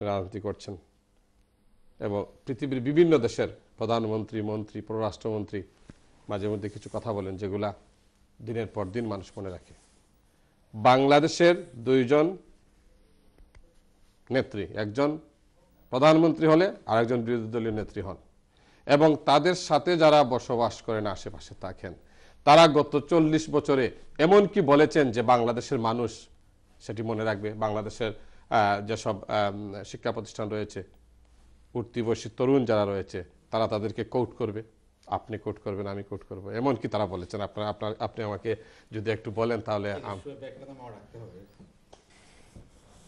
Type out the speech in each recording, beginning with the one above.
রাজনীতি করছেন এবং পৃথিবীর বিভিন্ন দেশের প্রধানমন্ত্রী, মন্ত্রী, পররাষ্ট্রমন্ত্রী মাঝে মধ্যে কিছু কথা বলেন যেগুলা দিনের পর দিন মানুষ মনে রাখে। বাংলাদেশের দুইজন নেত্রী, একজন প্রধানমন্ত্রী হলে আরেকজন বিরোধী দলীয় নেত্রী হন, এবং তাদের সাথে যারা বসবাস করেন আশেপাশে থাকেন, তারা গত 40 বছরে এমন কি বলেছেন যে বাংলাদেশের মানুষ সেটি মনে রাখবে। বাংলাদেশের যেসব শিক্ষা প্রতিষ্ঠান রয়েছে, উঠতি বয়সী তরুণ যারা রয়েছে, তারা তাদেরকে কোট করবে, আপনি কোট করবেন, আমি কোট করব, এমন কি তারা বলেছেন? আপনি আমাকে যদি একটু বলেন তাহলে।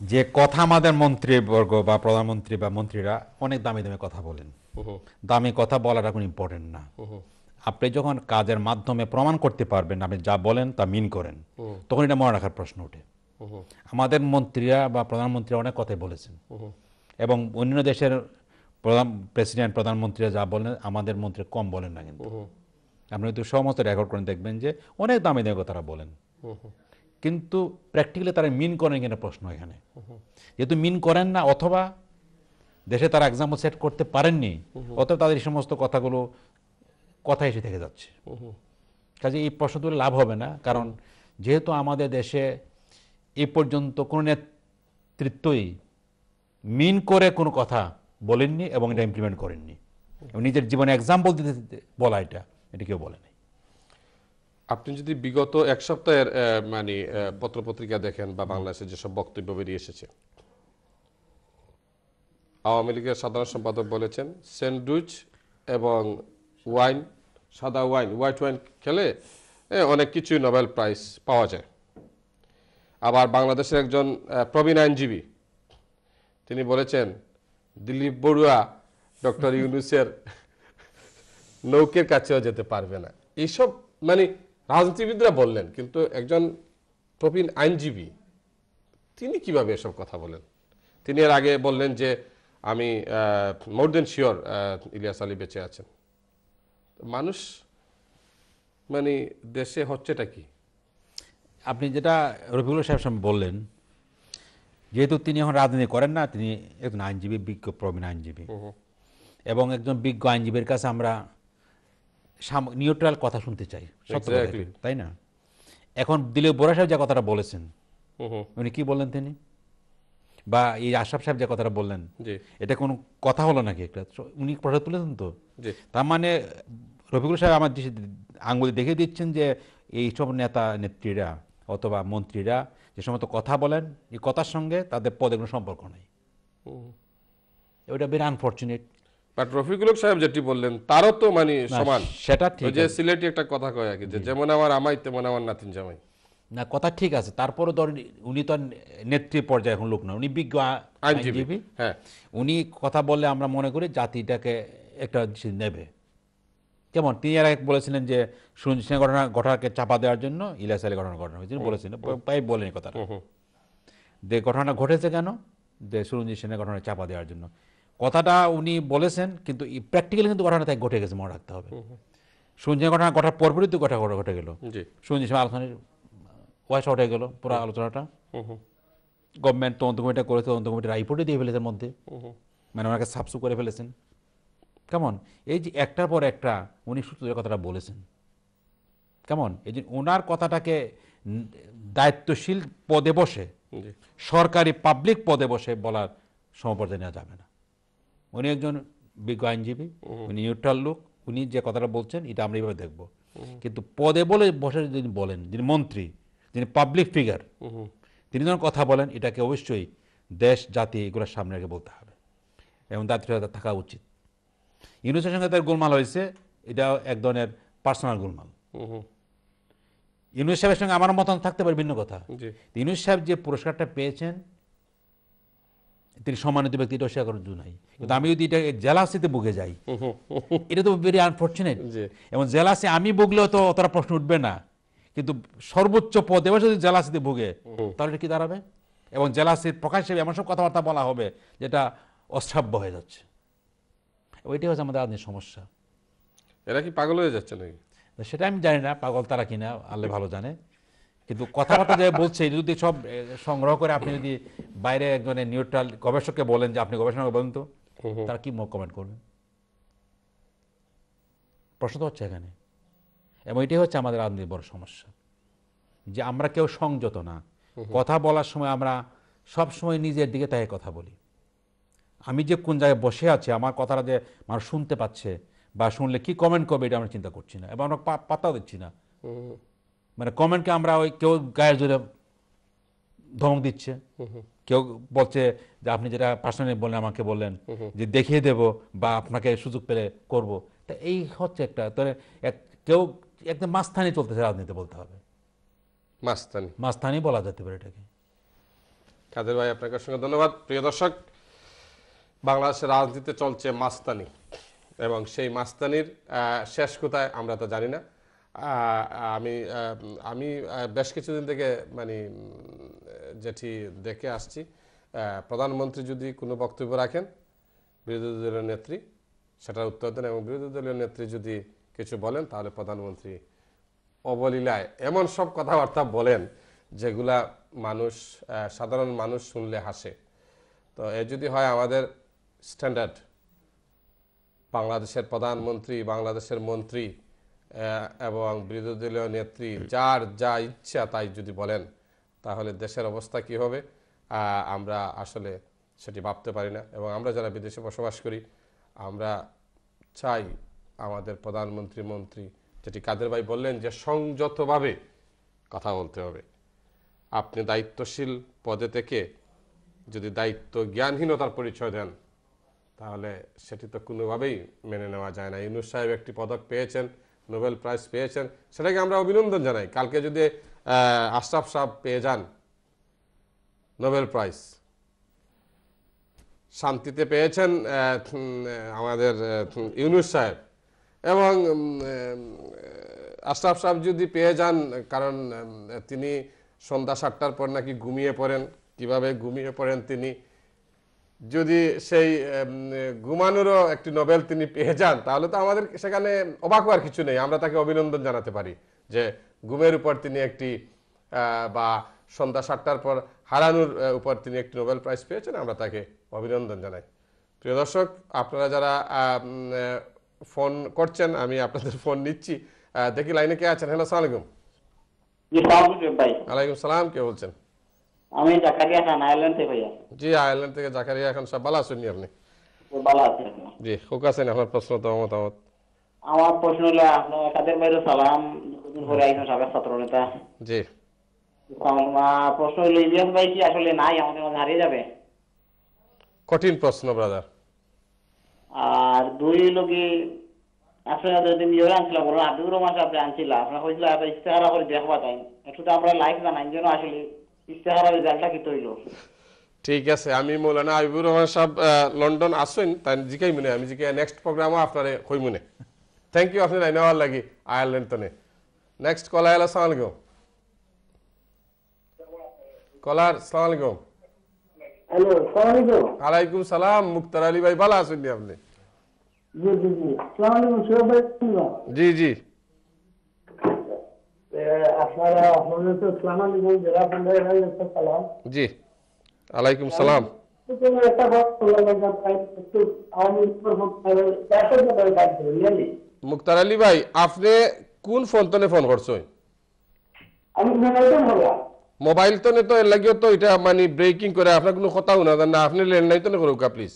যে কথা আমাদের মন্ত্রীবর্গ বা প্রধানমন্ত্রী বা মন্ত্রীরা অনেক দামি দামি কথা বলেন, দামি কথা বলাটা কোনো ইম্পর্টেন্ট না। আপনি যখন কাজের মাধ্যমে প্রমাণ করতে পারবেন আপনি যা বলেন তা মিন করেন, তখন এটা মনে রাখার প্রশ্ন ওঠে। আমাদের মন্ত্রীরা বা প্রধানমন্ত্রী অনেক কথাই বলেছেন, এবং অন্য দেশের প্রেসিডেন্ট প্রধানমন্ত্রীরা যা বলেন আমাদের মন্ত্রী কম বলেন না। কিন্তু আপনি তো সমস্ত রেকর্ড করেন, দেখবেন যে অনেক দামি দামি কথাটা বলেন, কিন্তু প্র্যাকটিক্যালি তারা মিন করেন কিনা প্রশ্ন এখানে। যেহেতু মিন করেন না, অথবা দেশে তারা এক্সাম্পল সেট করতে পারেননি, অথবা তাদের এই সমস্ত কথাগুলো কথা এসে থেকে যাচ্ছে। কাজে এই প্রশ্ন তুলে লাভ হবে না, কারণ যেহেতু আমাদের দেশে এই পর্যন্ত কোনো নেতৃত্বই মিন করে কোনো কথা বলেননি এবং এটা ইমপ্লিমেন্ট করেননি, এবং নিজের জীবনে এক্সাম্পল দিতে বলা এটা কেউ বলেনি। আপনি যদি বিগত এক সপ্তাহের মানে পত্রপত্রিকা দেখেন বা বাংলাদেশের যেসব বক্তব্য বেরিয়ে এসেছে, আওয়ামী লীগের সাধারণ সম্পাদক বলেছেন স্যান্ডউইচ এবং ওয়াইন, সাদা ওয়াইন, হোয়াইট ওয়াইন খেলে অনেক কিছুই নোবেল প্রাইজ পাওয়া যায়। আবার বাংলাদেশের একজন প্রবীণ আইনজীবী তিনি বলেছেন দিলীপ বড়ুয়া ডক্টর ইউনূসের নৌকের কাছেও যেতে পারবে না। এইসব মানে রাজনীতিবিদরা বললেন, কিন্তু একজন প্রবীণ আইনজীবী তিনি কিভাবে এসব কথা বলেন? তিনি এর আগে বললেন যে আমি মোর দেন শিওর ইলিয়াস আলী বেঁচে আছেন। মানুষ মানে দেশে হচ্ছেটা কি? আপনি যেটা রফিকুল সাহেব সামনে বললেন, যেহেতু তিনি এখন রাজনীতি করেন না, তিনি একজন আইনজীবী, বিজ্ঞ প্রবীণ আইনজীবী, এবং একজন বিজ্ঞ আইনজীবীর কাছে আমরা নিউট্রাল কথা শুনতে চাই, সত্য কথা, তাই না? এখন দিলীপ বড়ুয়া সাহেব যে কথাটা বলেছেন, উনি কি বললেন তিনি, বা এই আশরাফ সাহেব যে কথাটা বললেন, এটা কোনো কথা হলো নাকি? একটা উনি প্রশ্ন তুলেছেন তো, তার মানে রফিকুল সাহেব আমার আঙ্গুলি দেখিয়ে দিচ্ছেন যে এইসব নেতা নেত্রীরা অথবা মন্ত্রীরা যে সমস্ত কথা বলেন, এই কথার সঙ্গে তাদের পদের কোনো সম্পর্ক নেই। ওইটা ভেরি আনফর্চুনেট। বাট রফিকুল সাহেব যেটি বললেন তারও তো মানে সমান, সেটা ঠিক। যে সিলেটি একটা কথা কয় আর কি, যে যেমন আমার আমাই তেমন আমার নাতিন জামাই। না, কথা ঠিক আছে, তারপরে ধরেন উনি তো নেত্রী পর্যায়ে এখন লোক না, উনি বিজ্ঞ আইনজীবী। হ্যাঁ, উনি কথা বললে আমরা মনে করি জাতিটাকে একটা নেবে। যেমন তিনি এর আগে বলেছিলেন যে সুরঞ্জিত সিংহ ঘটনাকে চাপা দেওয়ার জন্য ইলিয়াস আলী ঘটনা হয়েছিল বলেছিলেন, প্রায় বলেন কথাটা। যে ঘটনা ঘটেছে কেন, যে সুরঞ্জিত সিংহের ঘটনা চাপা দেওয়ার জন্য কথাটা উনি বলেছেন, কিন্তু প্র্যাকটিক্যালি কিন্তু ঘটনা তাই ঘটে গেছে, মনে রাখতে হবে। সুরঞ্জিত ঘটনা ঘটার পরপরই তো ঘটে গেল। সুরঞ্জিত সিংহ আলোচনার ওয়াশ আউট হয়ে গেল পুরো আলোচনাটা। গভর্নমেন্ট তদন্ত কমিটি করেছে, তদন্ত কমিটির রিপোর্টে দিয়ে ফেলেছে মধ্যে, মানে ওনাকে সাবসু করে ফেলেছেন। কেমন এই যে একটার পর একটা উনি সূত্রের কথাটা বলেছেন, কেমন এই যে ওনার কথাটাকে দায়িত্বশীল পদে বসে, সরকারি পাবলিক পদে বসে বলার সমপর্যায়ে নেওয়া যাবে না। উনি একজন বিজ্ঞ আইনজীবী, উনি নিউট্রাল লোক, উনি যে কথাটা বলছেন এটা আমরা এইভাবে দেখবো। কিন্তু পদে বলে বসে যিনি বলেন, যিনি মন্ত্রী, যিনি পাবলিক ফিগার, তিনি যখন কথা বলেন এটাকে অবশ্যই দেশ জাতি এগুলোর সামনে রেখে বলতে হবে, এবং দায়িত্বশীলতা থাকা উচিত। ইউনূসের সঙ্গে তার গোলমাল হয়েছে, এটা এক ধরনের পার্সোনাল গোলমাল। ইউনূস সাহেবের সঙ্গে আমার মতামত থাকতে পারে, ভিন্ন কথা। ইউনূস সাহেব যে পুরস্কারটা পেয়েছেন, তিনি সম্মানিত ব্যক্তি, এটা অস্বীকার করার জন্য নাই। কিন্তু আমি যদি এটা জেলাসিতে ভুগে যাই, এটা তো ভেরি আনফর্চুনেট। এবং জেলাসি আমি ভুগলেও তো অতটা প্রশ্ন উঠবে না, কিন্তু সর্বোচ্চ পদে বসে যদি জেলাসিতে ভুগে তাহলে কি দাঁড়াবে? এবং জেলাসির প্রকাশ হিসেবে এমন সব কথাবার্তা বলা হবে যেটা অশ্রাব্য হয়ে যাচ্ছে। ওইটাই হচ্ছে আমাদের রাজনীতির সমস্যা। এরা কি পাগল হয়ে যাচ্ছে নাকি? সেটা আমি জানি না, পাগল তারা কিনা আল্লাহ ভালো জানে। কিন্তু কথাবার্তা যে বলছে এটা যদি সব সংগ্রহ করে আপনি যদি বাইরে একজনের নিউট্রাল গবেষককে বলেন যে আপনি গবেষণা করে বলেন তো, তারা কি কমেন্ট করবেন? প্রশ্ন তো হচ্ছে এখানে। এবং এটাই হচ্ছে আমাদের রাজনীতির বড় সমস্যা, যে আমরা কেউ সংযত না। কথা বলার সময় আমরা সব সময় নিজের দিকে তাই কথা বলি। আমি যে কোন জায়গায় বসে আছি, আমার কথাটা যে মানুষ শুনতে পাচ্ছে বা শুনলে কি কমেন্ট করবে এটা আমরা চিন্তা করছি না, এবং আমরা পাত্তাও দিচ্ছি না। মানে কমেন্টকে আমরা ওই কেউ গায়ের জোরে ধমক দিচ্ছে, কেউ বলছে যে আপনি যেটা পার্সোনালি বললেন আমাকে বললেন যে দেখিয়ে দেব বা আপনাকে সুযোগ পেলে করব। তা এই হচ্ছে একটা কেউ একদম মাঝখানে চলতেছে রাজনীতি বলতে হবে, মাঝখানে বলা যেতে পারে এটাকে। কাদের ভাই আপনাকে সঙ্গে ধন্যবাদ। প্রিয় দর্শক, বাংলাদেশের রাজনীতিতে চলছে মাস্তানি, এবং সেই মাস্তানির শেষ কোথায় আমরা তো জানি না। আমি বেশ কিছুদিন থেকে মানে যেটি দেখে আসছি, প্রধানমন্ত্রী যদি কোনো বক্তব্য রাখেন, বিরোধী দলীয় নেত্রী সেটার উত্তর দেন, এবং বিরোধী দলীয় নেত্রী যদি কিছু বলেন তাহলে প্রধানমন্ত্রী অবলীলায় এমন সব কথাবার্তা বলেন যেগুলা সাধারণ মানুষ শুনলে হাসে। তো এ যদি হয় আমাদের স্ট্যান্ডার্ড, বাংলাদেশের প্রধানমন্ত্রী, বাংলাদেশের মন্ত্রী এবং বিরোধী দলীয় নেত্রী যার যা ইচ্ছা তাই যদি বলেন, তাহলে দেশের অবস্থা কি হবে আমরা আসলে সেটি ভাবতে পারি না। এবং আমরা যারা বিদেশে বসবাস করি, আমরা চাই আমাদের প্রধানমন্ত্রী, মন্ত্রী, যেটি কাদের ভাই বললেন যে সংযতভাবে কথা বলতে হবে। আপনি দায়িত্বশীল পদে থেকে যদি দায়িত্ব জ্ঞানহীনতার পরিচয় দেন, তাহলে সেটি তো কোনোভাবেই মেনে নেওয়া যায় না। ইউনূস সাহেব একটি পদক পেয়েছেন, নোবেল প্রাইজ পেয়েছেন, সেটাকে আমরা অভিনন্দন জানাই। কালকে যদি আশরাফ সাহেব পেয়ে যান নোবেল প্রাইজ, শান্তিতে পেয়েছেন আমাদের ইউনূস সাহেব, এবং আশরাফ সাহেব যদি পেয়ে যান, কারণ তিনি সন্ধ্যা 7টার পর নাকি ঘুমিয়ে পড়েন, কিভাবে ঘুমিয়ে পড়েন তিনি, যদি সেই ঘুমানোরও একটি নোবেল তিনি পেয়ে যান, তাহলে তো আমাদের সেখানে অবাক হওয়ার কিছু নেই। আমরা তাকে অভিনন্দন জানাতে পারি যে ঘুমের উপর তিনি একটি বা সন্ধ্যা 7টার পর হারানোর উপর তিনি একটি নোবেল প্রাইজ পেয়েছেন, আমরা তাকে অভিনন্দন জানাই। প্রিয় দর্শক, আপনারা যারা ফোন করছেন, আমি আপনাদের ফোন নিচ্ছি। দেখি লাইনে কে আছেন। হ্যালো, আসসালামু আলাইকুম। ওয়ালাইকুম সালাম, কে বলছেন? আমি জাকারিয়া খান, আয়ারল্যান্ড থেকে ভাইয়া। জি, আয়ারল্যান্ড থেকে জাকারিয়া খান সাহেব, ভালো আছেন আপনি? ভালো আছি। জি, হোক আছেন। আপনার প্রশ্ন তো মতামত। আমার প্রশ্ন হলো, আপনার কাদের বাইরে সালাম, দুদিন পরে একজন সাবেক ছাত্র নেতা। জি, প্রশ্ন হলো, ইলিয়াস ভাই কি আসলে নাই, আমাদের মাঝে হারিয়ে যাবে? কঠিন প্রশ্ন ব্রাদার। আর দুই লোকে আপনারা যদি মিজোরাম আনছিলাম, বলুন আব্দুর রহমান সাহেব আনছিল, আপনার হয়েছিল ইস্তেহারা করে দেখবা তাই একটু তো আমরা লাইক জানাই যেন আসলে ইস্তেহারা রেজাল্টটা কি তৈল। ঠিক আছে, আমি মৌলানা আবিবুর রহমান সাহেব লন্ডন আসেন, তাই জিকাই মনে আমি জিকে নেক্সট প্রোগ্রামও আপনারে কই মনে। থ্যাংক ইউ আপনি লাইনে হওয়ার লাগি আয়ারল্যান্ড তনে। নেক্সট কলার, আসসালামু আলাইকুম। কলার, আসসালামু আলাইকুম। হ্যালো, আসসালামু আলাইকুম। ওয়ালাইকুম সালাম। মুক্তার আলী ভাই, ভালো আছেন আপনি? জি জি জি, আসসালামু আলাইকুম সুরভ ভাই। জি জি, আপনারা আপনাদের তো আসসালামু আলাইকুম, জেলা পঞ্চায়েত সালাম। জি, ওয়ালাইকুম সালাম। একটা মুক্তার আলী ভাই, আপনি কোন ফোন তনে ফোন করছেন? মোবাইল তনে তো এর লাগিও তো এটা মানে ব্রেকিং করে আপনার কোনো কথা শোনা যায় না। আপনি ল্যান্ডলাইন তনে করুক প্লিজ।